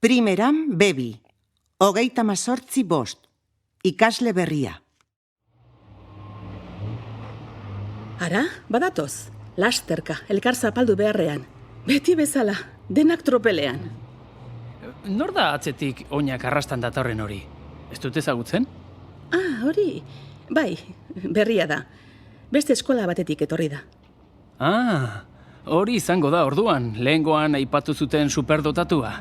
Primeran bebi, 38 ikasle berria. Ara, badatoz, lasterka, elkar zapaldu beharrean. Beti bezala, denak tropelean. Nor da atzetik oinak arrastan datorren hori? Ez dut ezagutzen? Ah, hori, bai, berria da. Beste eskola batetik etorri da. Ah, hori izango da orduan, lehengoan aipatu zuten superdotatua.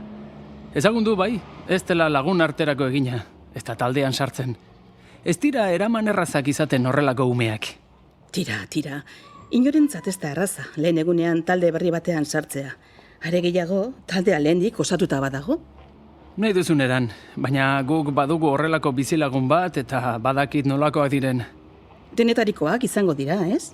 Ezagundu bai, ez dela lagun arterako egina, ez da taldean sartzen. Ez dira eraman errazak izaten horrelako umeak. Tira, inorentzat ez da erraza, lehen egunean talde berri batean sartzea. Are gehiago, taldea lehendik osatuta badago. Nahi duzun eran, baina guk badugu horrelako bizilagun bat eta badakit nolakoak diren. Denetarikoak izango dira, ez?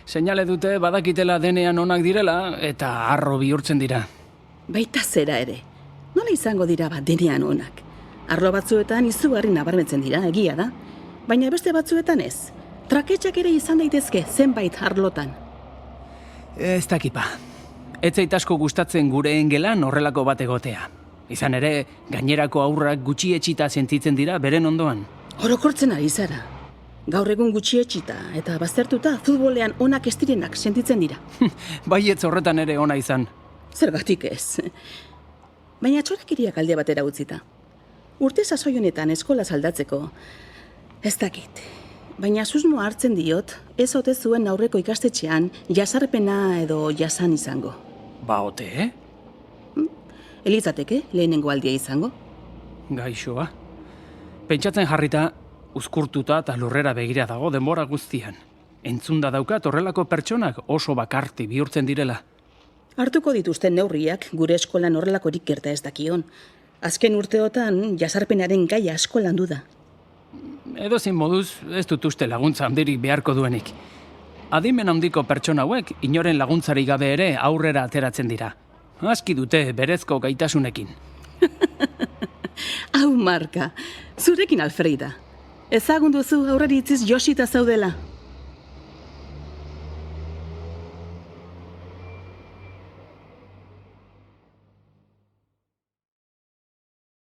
Seinale dute badakitela denean onak direla eta harro bihurtzen dira. Baita zera ere. Nola izango dira bat denean onak? Arlo batzuetan izugarri nabarmentzen dira, egia da. Baina beste batzuetan ez. Traketxak ere izan daitezke zenbait arlotan. Ez dakipa. Ez zait asko gustatzen gure engelan horrelako bat egotea. Izan ere, gainerako aurrak gutxi etxita sentitzen dira beren ondoan. Orokortzen ari zara. Gaur egun gutxi etxita eta baztertuta futbolean onak ez direnak sentitzen dira. Baietz horretan ere ona izan. Zergatik ez. Baina txorakiriak alde batera utzita. Urte sasoi honetan eskola aldatzeko. Ez dakit. Baina susmoa hartzen diot, ez ote zuen aurreko ikastetxean jasarpena edo jasan izango. Ba ote, eh? Elitzateke, lehenengo aldia izango. Gaixoa. Pentsatzen jarrita, uzkurtuta eta lurrera begira dago denbora guztian. Entzunda daukat horrelako pertsonak oso bakarti bihurtzen direla. Hartuko dituzten neurriak gure eskolan horrelakorik gerta ez dakion. Azken urteotan jasarpenaren gaia asko landu da. Edozein moduz ez dut uste laguntza handirik beharko duenik. Adimen handiko pertsona hauek inoren laguntzari gabe ere aurrera ateratzen dira. Aski dute berezko gaitasunekin. Hau Marka, zurekin Alfreda. Ezagun duzu aurrari itziz josita zaudela.